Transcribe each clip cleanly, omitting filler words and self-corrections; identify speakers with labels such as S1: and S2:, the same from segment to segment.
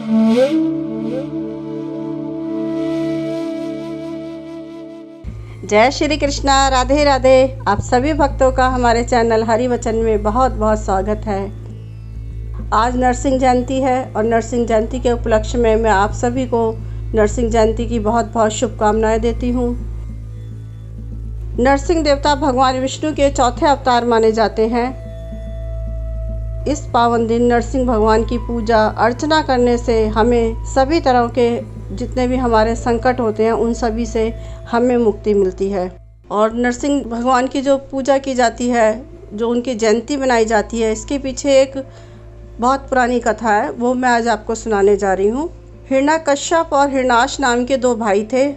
S1: जय श्री कृष्णा, राधे राधे। आप सभी भक्तों का हमारे चैनल हरि वचन में बहुत बहुत स्वागत है। आज नरसिंह जयंती है और नरसिंह जयंती के उपलक्ष्य में मैं आप सभी को नरसिंह जयंती की बहुत बहुत शुभकामनाएं देती हूँ। नरसिंह देवता भगवान विष्णु के चौथे अवतार माने जाते हैं। इस पावन दिन नरसिंह भगवान की पूजा अर्चना करने से हमें सभी तरह के जितने भी हमारे संकट होते हैं उन सभी से हमें मुक्ति मिलती है। और नरसिंह भगवान की जो पूजा की जाती है, जो उनकी जयंती मनाई जाती है, इसके पीछे एक बहुत पुरानी कथा है, वो मैं आज आपको सुनाने जा रही हूँ। हिरण्यकश्यप और हिरण्याक्ष नाम के दो भाई थे,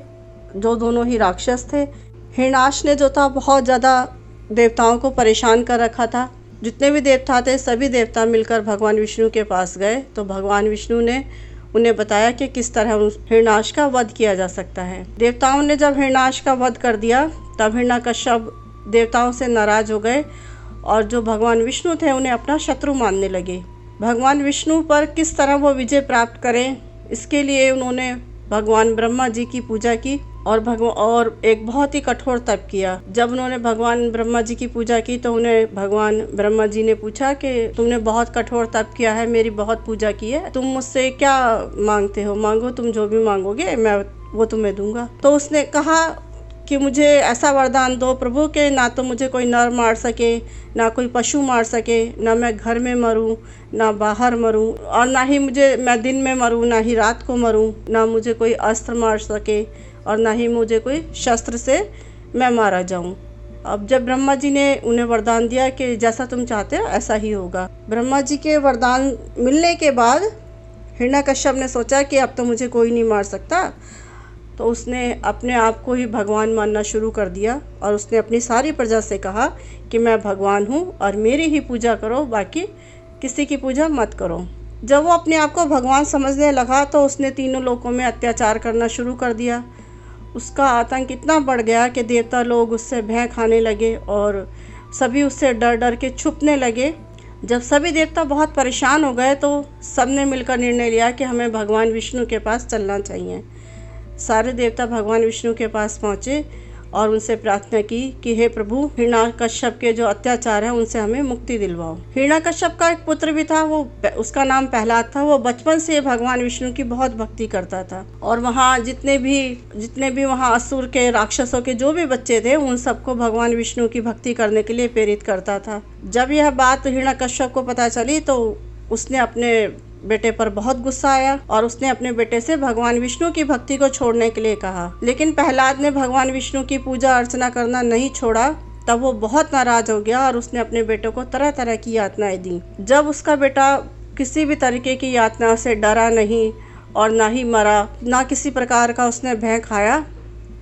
S1: जो दोनों ही राक्षस थे। हिरण्याक्ष ने जो था बहुत ज़्यादा देवताओं को परेशान कर रखा था। जितने भी देवता थे सभी देवता मिलकर भगवान विष्णु के पास गए तो भगवान विष्णु ने उन्हें बताया कि किस तरह हिरण्याक्ष का वध किया जा सकता है। देवताओं ने जब हिरण्याक्ष का वध कर दिया तब हिरण्यकश्यप देवताओं से नाराज हो गए और जो भगवान विष्णु थे उन्हें अपना शत्रु मानने लगे। भगवान विष्णु पर किस तरह वो विजय प्राप्त करें, इसके लिए उन्होंने भगवान ब्रह्मा जी की पूजा की और एक बहुत ही कठोर तप किया। जब उन्होंने भगवान ब्रह्मा जी की पूजा की तो उन्हें भगवान ब्रह्मा जी ने पूछा कि तुमने बहुत कठोर तप किया है, मेरी बहुत पूजा की है, तुम मुझसे क्या मांगते हो, मांगो, तुम जो भी मांगोगे मैं वो तुम्हें दूंगा। तो उसने कहा कि मुझे ऐसा वरदान दो प्रभु के ना तो मुझे कोई नर मार सके, ना कोई पशु मार सके, ना मैं घर में मरूं, ना बाहर मरूं, और ना ही मैं दिन में मरूं, ना ही रात को मरूं, ना मुझे कोई अस्त्र मार सके और ना ही मुझे कोई शस्त्र से मैं मारा जाऊं। अब जब ब्रह्मा जी ने उन्हें वरदान दिया कि जैसा तुम चाहते हो ऐसा ही होगा। ब्रह्मा जी के वरदान मिलने के बाद हिरण्यकश्यप ने सोचा कि अब तो मुझे कोई नहीं मार सकता, तो उसने अपने आप को ही भगवान मानना शुरू कर दिया और उसने अपनी सारी प्रजा से कहा कि मैं भगवान हूँ और मेरी ही पूजा करो, बाकी किसी की पूजा मत करो। जब वो अपने आप को भगवान समझने लगा तो उसने तीनों लोकों में अत्याचार करना शुरू कर दिया। उसका आतंक इतना बढ़ गया कि देवता लोग उससे भय खाने लगे और सभी उससे डर डर के छुपने लगे। जब सभी देवता बहुत परेशान हो गए तो सबने मिलकर निर्णय लिया कि हमें भगवान विष्णु के पास चलना चाहिए। सारे देवता भगवान विष्णु के पास पहुँचे और उनसे प्रार्थना की कि हे प्रभु, हिरण्यकश्यप के जो अत्याचार हैं उनसे हमें मुक्ति दिलवाओ। हिरण्यकश्यप का एक पुत्र भी था, उसका नाम प्रहलाद था। वो बचपन से भगवान विष्णु की बहुत भक्ति करता था और वहाँ जितने भी वहाँ असुर के, राक्षसों के जो भी बच्चे थे उन सबको भगवान विष्णु की भक्ति करने के लिए प्रेरित करता था। जब यह बात हिरण्यकश्यप को पता चली तो उसने अपने बेटे पर बहुत गुस्सा आया और उसने अपने बेटे से भगवान विष्णु की भक्ति को छोड़ने के लिए कहा। लेकिन प्रहलाद ने भगवान विष्णु की पूजा अर्चना करना नहीं छोड़ा। तब वो बहुत नाराज हो गया और उसने अपने बेटे को तरह तरह की यातनाएं दी। जब उसका बेटा किसी भी तरीके की यातना से डरा नहीं और ना ही मरा, ना किसी प्रकार का उसने भय खाया,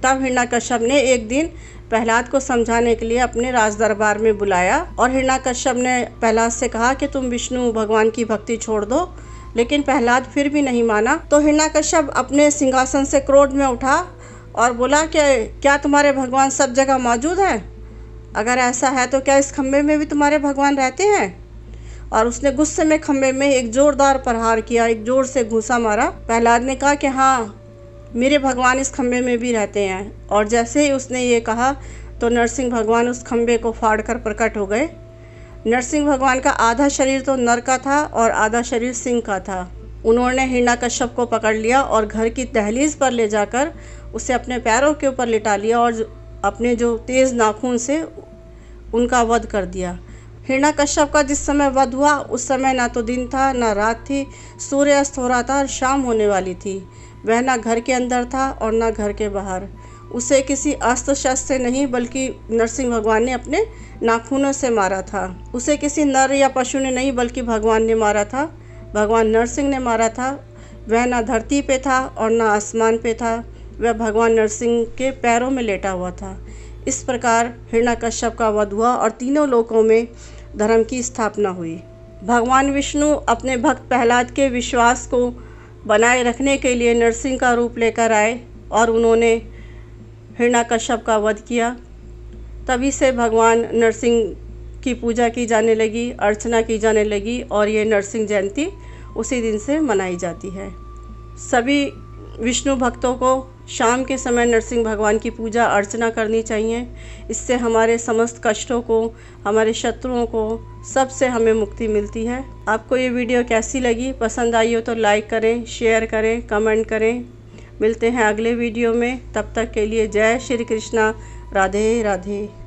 S1: तब हिरण्यकश्यप ने एक दिन प्रहलाद को समझाने के लिए अपने राज दरबार में बुलाया और हिरण्यकश्यप ने प्रहलाद से कहा कि तुम विष्णु भगवान की भक्ति छोड़ दो। लेकिन प्रहलाद फिर भी नहीं माना। तो हिरण्यकश्यप अपने सिंहासन से क्रोध में उठा और बोला कि क्या तुम्हारे भगवान सब जगह मौजूद हैं? अगर ऐसा है तो क्या इस खम्भे में भी तुम्हारे भगवान रहते हैं? और उसने गुस्से में खम्भे में एक जोरदार प्रहार किया, एक जोर से घूंसा मारा। प्रहलाद ने कहा कि हाँ, मेरे भगवान इस खम्भे में भी रहते हैं। और जैसे ही उसने ये कहा तो नरसिंह भगवान उस खम्भे को फाड़कर प्रकट हो गए। नरसिंह भगवान का आधा शरीर तो नर का था और आधा शरीर सिंह का था। उन्होंने हिरण्यकश्यप को पकड़ लिया और घर की दहलीज पर ले जाकर उसे अपने पैरों के ऊपर लिटा लिया और अपने जो तेज़ नाखून से उनका वध कर दिया। हिरण्यकश्यप का जिस समय वध हुआ उस समय ना तो दिन था ना रात थी, सूर्य अस्त हो रहा था और शाम होने वाली थी। वह ना घर के अंदर था और ना घर के बाहर। उसे किसी अस्त्र शस्त्र से नहीं बल्कि नरसिंह भगवान ने अपने नाखूनों से मारा था। उसे किसी नर या पशु ने नहीं बल्कि भगवान ने मारा था, भगवान नरसिंह ने मारा था। वह ना धरती पे था और ना आसमान पे था, वह भगवान नरसिंह के पैरों में लेटा हुआ था। इस प्रकार हिरण्यकश्यप का वध हुआ और तीनों लोकों में धर्म की स्थापना हुई। भगवान विष्णु अपने भक्त प्रहलाद के विश्वास को बनाए रखने के लिए नरसिंह का रूप लेकर आए और उन्होंने हिरण्यकश्यप का वध किया। तभी से भगवान नरसिंह की पूजा की जाने लगी, अर्चना की जाने लगी और ये नरसिंह जयंती उसी दिन से मनाई जाती है। सभी विष्णु भक्तों को शाम के समय नरसिंह भगवान की पूजा अर्चना करनी चाहिए। इससे हमारे समस्त कष्टों को, हमारे शत्रुओं को, सबसे हमें मुक्ति मिलती है। आपको ये वीडियो कैसी लगी? पसंद आई हो तो लाइक करें, शेयर करें, कमेंट करें। मिलते हैं अगले वीडियो में। तब तक के लिए जय श्री कृष्णा। राधे राधे।